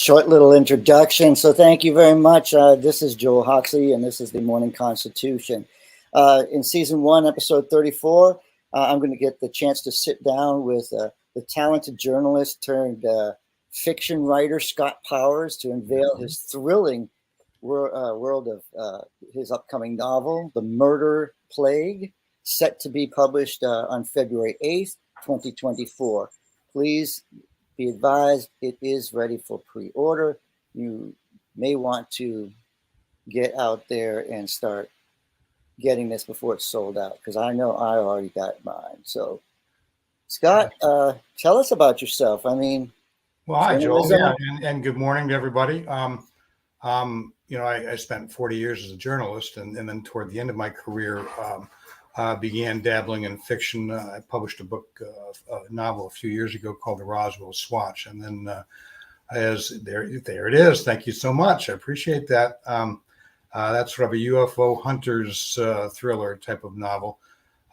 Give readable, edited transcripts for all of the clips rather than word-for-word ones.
short little introduction. So thank you very much. This is Joel Hawksley, and this is the Morning Constitution. In season 1, episode 34, I'm going to get the chance to sit down with the talented journalist turned fiction writer Scott Powers to unveil his thrilling world of his upcoming novel, The Murder Plague, set to be published on February 8th, 2024. Please be advised, it is ready for pre-order. You may want to get out there and start getting this before it's sold out, because I know I already got mine. So, Scott, tell us about yourself. I mean, well, hi, Joel. Yeah, and good morning to everybody. I spent 40 years as a journalist, and then toward the end of my career, began dabbling in fiction. I published a novel a few years ago called The Roswell Swatch, and then there it is. Thank you so much. I appreciate that. That's sort of a UFO hunter's thriller type of novel.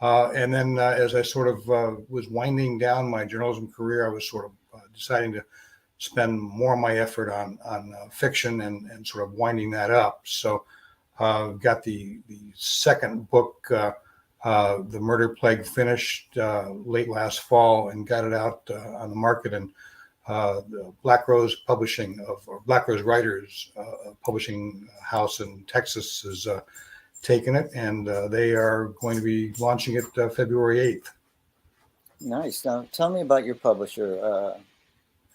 And then as I sort of was winding down my journalism career, I was sort of deciding to spend more of my effort on fiction and sort of winding that up. So got the second book, The Murder Plague, finished late last fall and got it out on the market. And the Black Rose Publishing or Black Rose Writers publishing house in Texas has taken it, and they are going to be launching it February 8th. Nice. Now, tell me about your publisher.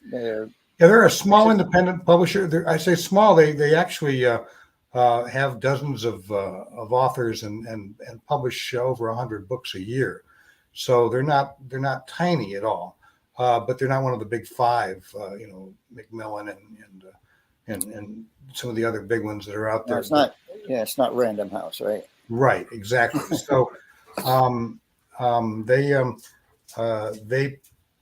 They're a small independent publisher. I say small. They actually have dozens of authors and publish over 100 books a year. So they're not tiny at all. But they're not one of the big five, Macmillan and some of the other big ones that are out there. It's not Random House, right? Right, exactly. So they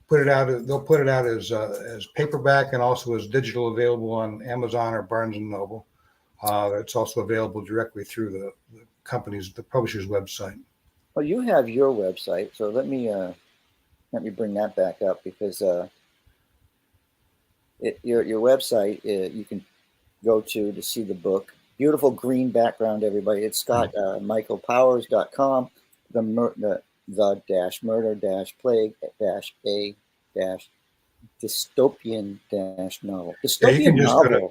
put it out. They'll put it out as paperback and also as digital, available on Amazon or Barnes and Noble. It's also available directly through the publisher's website. Well, you have your website, so let me bring that back up, because your website, you can go to see the book. Beautiful green background, everybody. It's got michaelpowers.com, the murder plague dystopian novel. Dystopian novel.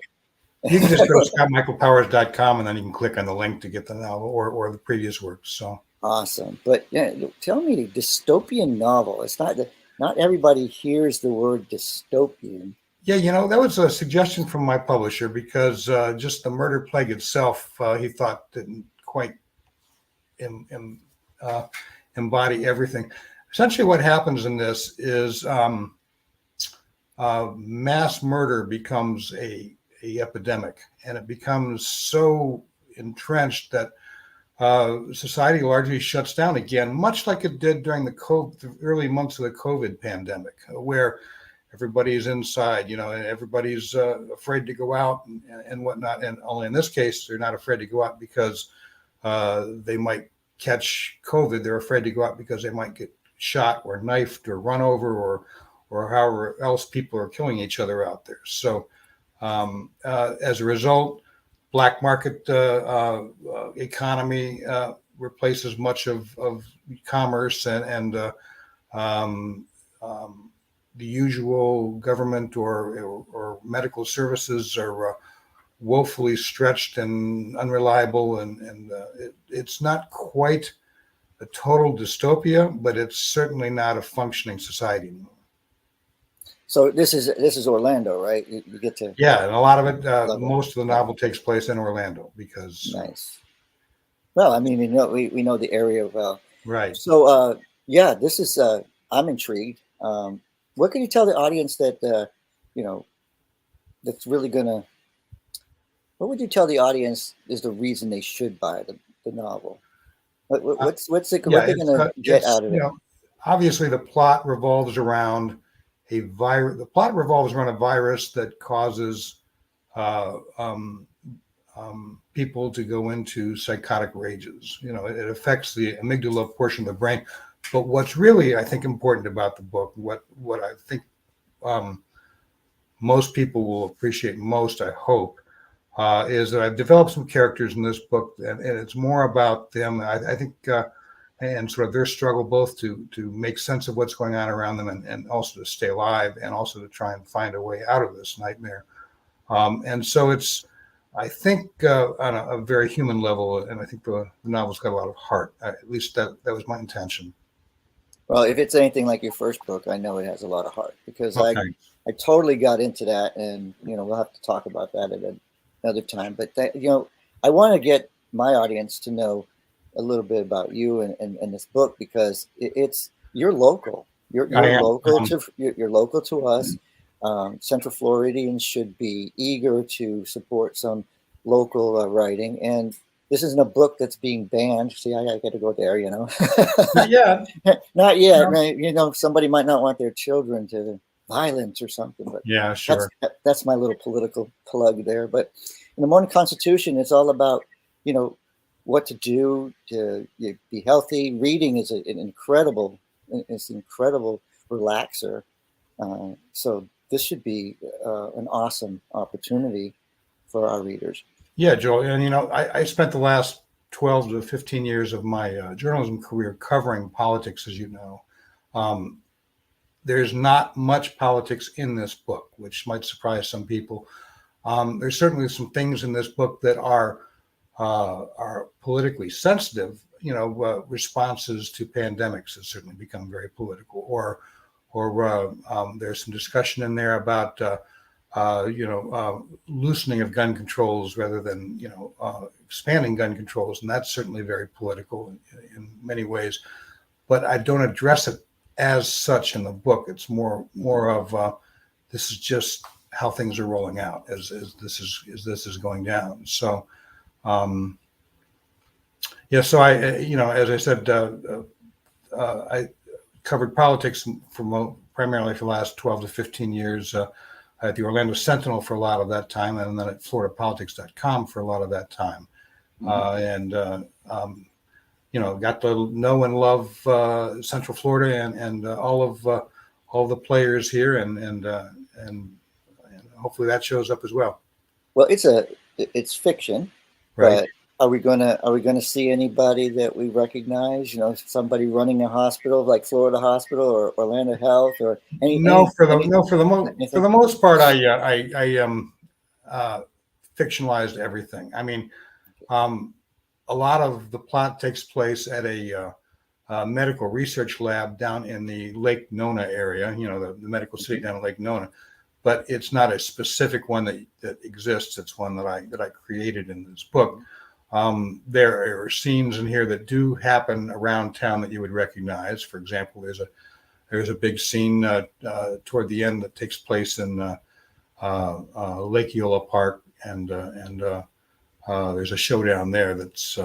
You can just go to scottmichaelpowers.com, and then you can click on the link to get the novel or the previous works. So awesome. But yeah, tell me, the dystopian novel. It's not everybody hears the word dystopian. Yeah, that was a suggestion from my publisher, because just The Murder Plague itself, he thought didn't quite embody everything. Essentially, what happens in this is mass murder becomes a epidemic, and it becomes so entrenched that society largely shuts down again, much like it did during the early months of the COVID pandemic, where everybody's inside, and everybody's afraid to go out and whatnot. And only in this case, they're not afraid to go out because they might catch COVID. They're afraid to go out because they might get shot or knifed or run over or however else people are killing each other out there. So as a result, black market economy replaces much of commerce, and the usual government or medical services are woefully stretched and unreliable, and it's not quite a total dystopia, but it's certainly not a functioning society anymore. So this is Orlando, right? You get to and a lot of it, most of the novel takes place in Orlando because. Nice. Well, I mean, we know the area well. Right. So this is I'm intrigued. What can you tell the audience that that's really gonna? What would you tell the audience is the reason they should buy the novel? What they're gonna get out of it? Obviously, the plot revolves around a virus. The plot revolves around a virus that causes people to go into psychotic rages. It affects the amygdala portion of the brain. But what's really, I think, important about the book, what I think most people will appreciate most, I hope, is that I've developed some characters in this book, and it's more about them. I think, and sort of their struggle both to make sense of what's going on around them, and also to stay alive, and also to try and find a way out of this nightmare. And so it's, I think, on a very human level, and I think the novel's got a lot of heart. At least that was my intention. Well, if it's anything like your first book, I know it has a lot of heart, because Well, I thanks. totally got into that, and we'll have to talk about that at another time. But I want to get my audience to know a little bit about you and this book, because it's you're local. You're I you're am. local to you're local to us. Central Floridians should be eager to support some local writing, and this isn't a book that's being banned. See, I got to go there, Not yet. Not yet, No. right? Somebody might not want their children to violence or something, but Yeah, sure. that's my little political plug there. But in the Morning Constitution, it's all about what to do to be healthy. Reading is an incredible relaxer. So this should be an awesome opportunity for our readers. Yeah, Joel. And, I spent the last 12 to 15 years of my journalism career covering politics, as you know. There's not much politics in this book, which might surprise some people. There's certainly some things in this book that are politically sensitive. Responses to pandemics have certainly become very political, or there's some discussion in there about loosening of gun controls rather than expanding gun controls, and that's certainly very political in many ways. But I don't address it as such in the book. It's more of this is just how things are rolling out as this is going down. So so I as I said, I covered politics primarily for the last 12 to 15 years. At the Orlando Sentinel for a lot of that time, and then at floridapolitics.com for a lot of that time. Mm-hmm. Got to know and love Central Florida and all the players here, and hopefully that shows up as well. Well, it's fiction, right? But are we gonna see anybody that we recognize? Somebody running a hospital like Florida Hospital or Orlando Health or for the most part, I fictionalized everything. I mean, a lot of the plot takes place at a medical research lab down in the Lake Nona area. The medical city down in Lake Nona, but it's not a specific one that exists. It's one that I created in this book. There are scenes in here that do happen around town that you would recognize. For example, there's a big scene toward the end that takes place in Lake Eola Park, and there's a showdown there that's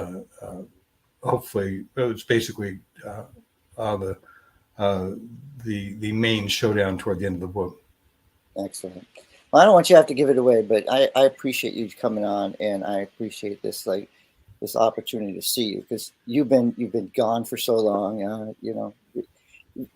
hopefully it's basically the main showdown toward the end of the book. Excellent. Well, I don't want you to have to give it away, but I appreciate you coming on, and I appreciate this opportunity to see you, because you've been gone for so long.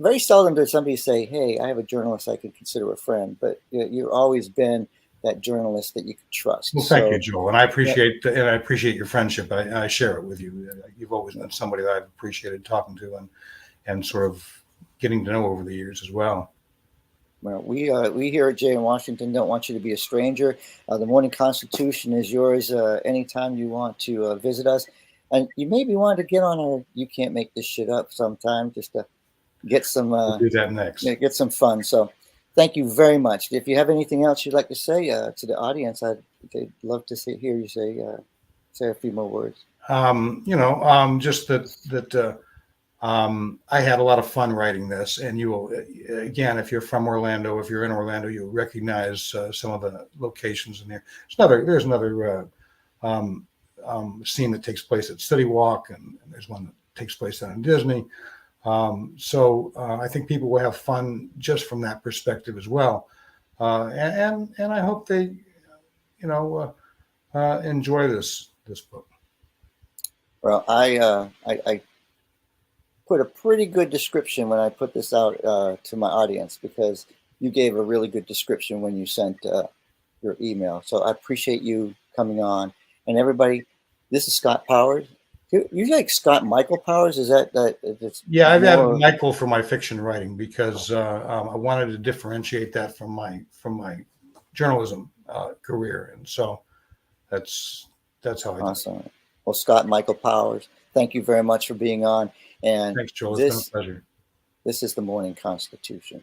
Very seldom does somebody say, "Hey, I have a journalist I can consider a friend," but you've always been that journalist that you could trust. Well, thank you, Joel, and I appreciate your friendship. I share it with you. You've always been somebody that I've appreciated talking to and sort of getting to know over the years as well. Well, we here at Jay in Washington don't want you to be a stranger. The Morning Constitution is yours anytime you want to visit us. And you maybe want to get on our You Can't Make This Shit Up sometime, just to get some we'll do that next. Get some fun. So thank you very much. If you have anything else you'd like to say to the audience, I'd love to hear you say a few more words. Just that I had a lot of fun writing this, and you will, again, if you're from Orlando, if you're in Orlando, you'll recognize some of the locations in there. There's another scene that takes place at City Walk, and there's one that takes place down in Disney. So I think people will have fun just from that perspective as well, and I hope they, enjoy this book. Well, I put a pretty good description when I put this out to my audience, because you gave a really good description when you sent your email. So I appreciate you coming on. And everybody, this is Scott Powers. You like Scott Michael Powers? Is that it's Yeah, I've had more... Michael for my fiction writing because I wanted to differentiate that from my journalism career, and so that's how I do it. Awesome. Well, Scott Michael Powers, thank you very much for being on. And Thanks, Joel. It's been a pleasure. this is the Morning Constitution.